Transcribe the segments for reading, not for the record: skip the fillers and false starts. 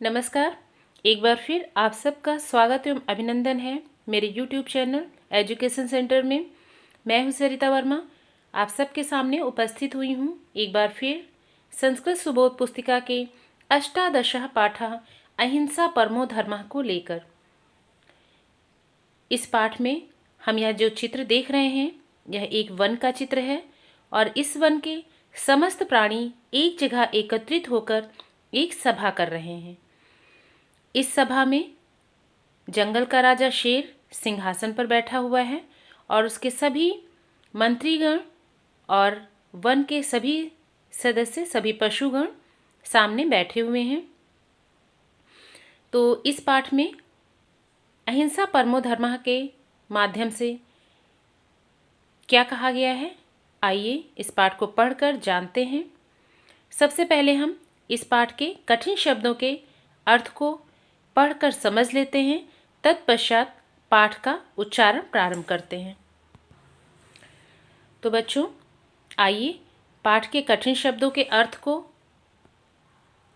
नमस्कार। एक बार फिर आप सबका स्वागत एवं अभिनंदन है मेरे YouTube चैनल एजुकेशन सेंटर में। मैं हूं सरिता वर्मा, आप सबके सामने उपस्थित हुई हूं एक बार फिर संस्कृत सुबोध पुस्तिका के अष्टादशः पाठः अहिंसा परमो धर्मः को लेकर। इस पाठ में हम यह जो चित्र देख रहे हैं यह एक वन का चित्र है और इस वन के समस्त प्राणी एक जगह एकत्रित होकर एक सभा कर रहे हैं। इस सभा में जंगल का राजा शेर सिंहासन पर बैठा हुआ है और उसके सभी मंत्रीगण और वन के सभी सदस्य, सभी पशुगण सामने बैठे हुए हैं। तो इस पाठ में अहिंसा परमो धर्मः के माध्यम से क्या कहा गया है, आइए इस पाठ को पढ़कर जानते हैं। सबसे पहले हम इस पाठ के कठिन शब्दों के अर्थ को पढ़कर समझ लेते हैं, तत्पश्चात पाठ का उच्चारण प्रारंभ करते हैं। तो बच्चों, आइए पाठ के कठिन शब्दों के अर्थ को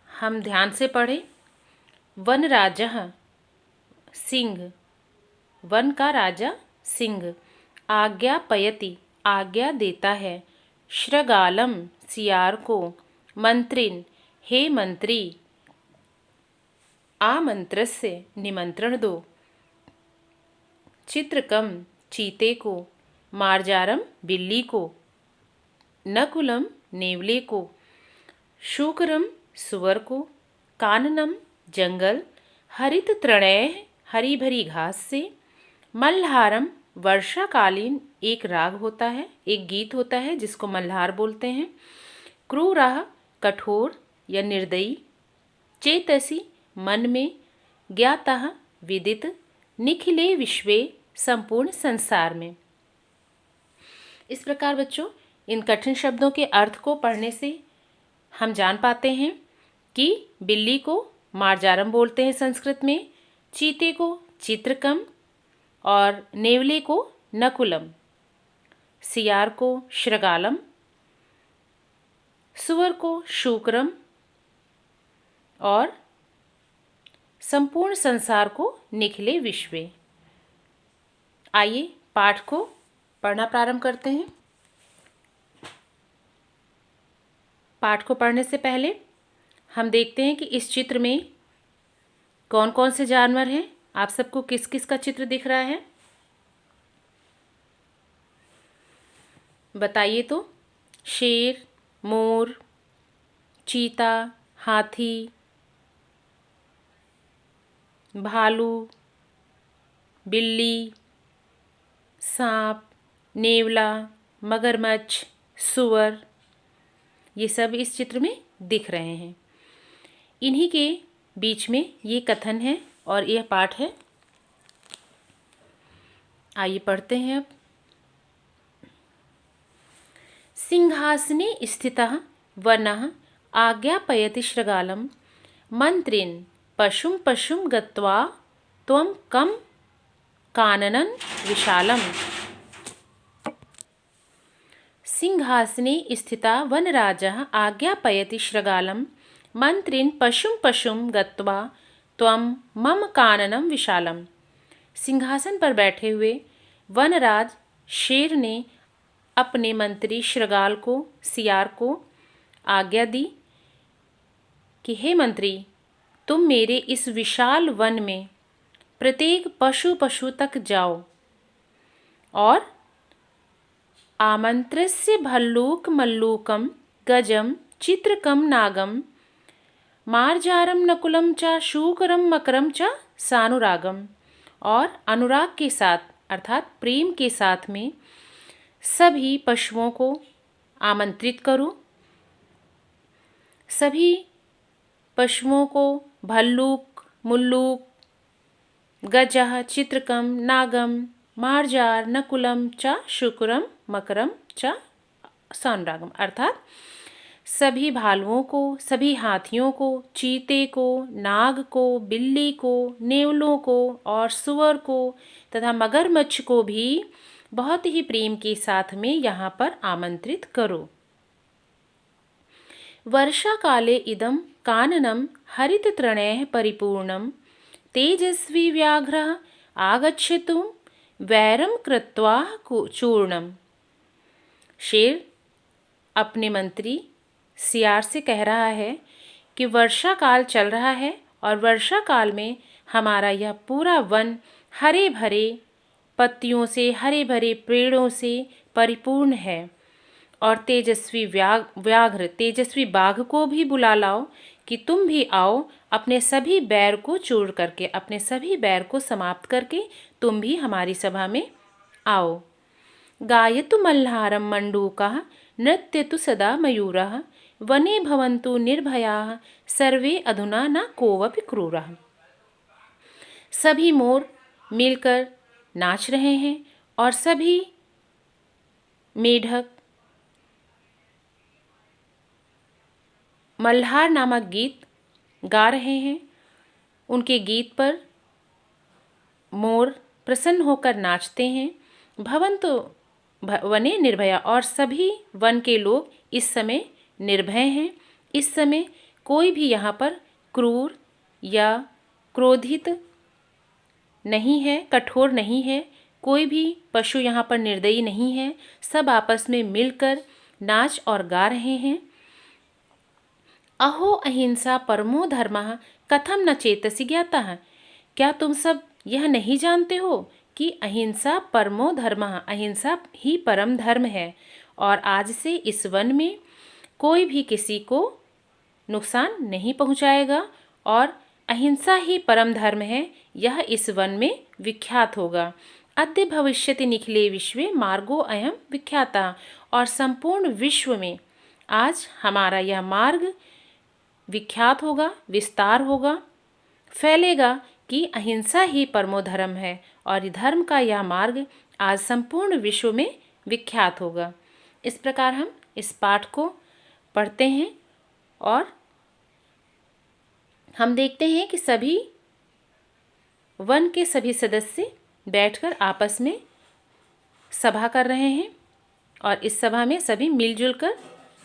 हम ध्यान से पढ़ें। वन राजः सिंह, वन का राजा सिंह। आज्ञापयति आज्ञा देता है। श्रगालम सियार को। मंत्रिन हे मंत्री। आमंत्रस्य निमंत्रण दो। चित्रकम चीते को। मार्जारम बिल्ली को। नकुलम नेवले को। शूकरम सुअर को। काननम जंगल। हरित तृणय हरी भरी घास से। मल्हारम वर्षाकालीन एक राग होता है, एक गीत होता है जिसको मल्हार बोलते हैं। क्रूरः कठोर या निर्दयी। चेतसी मन में। ज्ञातः विदित। निखिले विश्वे संपूर्ण संसार में। इस प्रकार बच्चों, इन कठिन शब्दों के अर्थ को पढ़ने से हम जान पाते हैं कि बिल्ली को मार्जारम बोलते हैं संस्कृत में, चीते को चित्रकम और नेवले को नकुलम, सियार को श्रगालम, सुअर को शूकरम और संपूर्ण संसार को निखिले विश्वे। आइए पाठ को पढ़ना प्रारंभ करते हैं। पाठ को पढ़ने से पहले हम देखते हैं कि इस चित्र में कौन कौन से जानवर हैं। आप सबको किस किस का चित्र दिख रहा है बताइए तो। शेर, मोर, चीता, हाथी, भालू, बिल्ली, सांप, नेवला, मगरमच्छ, सुअर, ये सब इस चित्र में दिख रहे हैं। इन्हीं के बीच में ये कथन है और यह पाठ है। आइए पढ़ते हैं अब। सिंहासने स्थितः वनः आज्ञापयति श्रगालं। मंत्रिन् पशुं पशुं गत्वा त्वं कं काननं विशालम्। सिंहासने स्थिता वनराजः आज्ञापयति श्रगालं। मंत्रिन् पशुं पशुं गत्वा त्वं मम काननं विशालम्। सिंहासन पर बैठे हुए वनराज शेर ने अपने मंत्री श्रगाल को, सियार को आज्ञा दी कि हे मंत्री, तुम मेरे इस विशाल वन में प्रत्येक पशु तक जाओ और आमंत्रस्य भल्लूक मल्लूकम गजम चित्रकम नागम मार्जारम नकुलम च शूकरम मकरम च सानुरागम, और अनुराग के साथ अर्थात प्रेम के साथ में सभी पशुओं को आमंत्रित करो। सभी पशुओं को भल्लूक, मुल्लूक, गजः, चित्रकम, नागम, मार्जार, नकुलम च शूकरम मकरम च सानुरागम, अर्थात सभी भालुओं को, सभी हाथियों को, चीते को, नाग को, बिल्ली को, नेवलों को और सुअर को तथा मगरमच्छ को भी बहुत ही प्रेम के साथ में यहाँ पर आमंत्रित करो। वर्षा काले इदम काननं हरिततृणैः परिपूर्णं तेजस्वी व्याघ्रः आगच्छतु वैरं कृत्वा चूर्णम। शेर अपने मंत्री सियार से कह रहा है कि वर्षा काल चल रहा है और वर्षा काल में हमारा यह पूरा वन हरे भरे पत्तियों से, हरे भरे पेड़ों से परिपूर्ण है और तेजस्वी व्याघ्र, तेजस्वी बाघ को भी बुला लाओ कि तुम भी आओ, अपने सभी बैर को चूर करके, अपने सभी बैर को समाप्त करके तुम भी हमारी सभा में आओ। गायतु मल्हारं मंडूकः नृत्यतु सदा मयूरः वने भवन्तु निर्भयाः सर्वे अधुना न कोऽपि क्रूरः। सभी मोर मिलकर नाच रहे हैं और सभी मेढक मल्हार नामक गीत गा रहे हैं। उनके गीत पर मोर प्रसन्न होकर नाचते हैं। भवन्तु वने निर्भया, और सभी वन के लोग इस समय निर्भय हैं। इस समय कोई भी यहाँ पर क्रूर या क्रोधित नहीं है, कठोर नहीं है, कोई भी पशु यहाँ पर निर्दयी नहीं है। सब आपस में मिलकर नाच और गा रहे हैं। अहो अहिंसा परमो धर्मः कथम न चेतसि ज्ञातः। क्या तुम सब यह नहीं जानते हो कि अहिंसा परमो धर्मः, अहिंसा ही परम धर्म है और आज से इस वन में कोई भी किसी को नुकसान नहीं पहुंचाएगा और अहिंसा ही परम धर्म है, यह इस वन में विख्यात होगा। अद्य भविष्यति निखिले विश्वे मार्गो अयम विख्याता, और संपूर्ण विश्व में आज हमारा यह मार्ग विख्यात होगा, विस्तार होगा, फैलेगा कि अहिंसा ही परमो धर्म है और धर्म का यह मार्ग आज संपूर्ण विश्व में विख्यात होगा। इस प्रकार हम इस पाठ को पढ़ते हैं और हम देखते हैं कि सभी वन के सभी सदस्य बैठकर आपस में सभा कर रहे हैं और इस सभा में सभी मिलजुल कर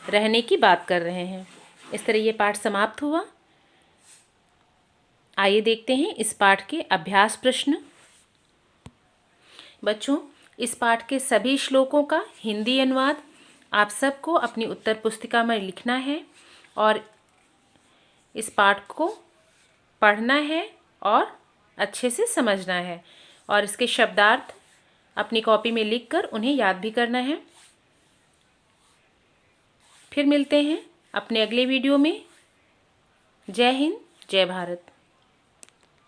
रहने की बात कर रहे हैं। इस तरह ये पाठ समाप्त हुआ। आइए देखते हैं इस पाठ के अभ्यास प्रश्न। बच्चों, इस पाठ के सभी श्लोकों का हिंदी अनुवाद आप सबको अपनी उत्तर पुस्तिका में लिखना है और इस पाठ को पढ़ना है और अच्छे से समझना है और इसके शब्दार्थ अपनी कॉपी में लिखकर उन्हें याद भी करना है। फिर मिलते हैं अपने अगले वीडियो में। जय हिंद, जय भारत।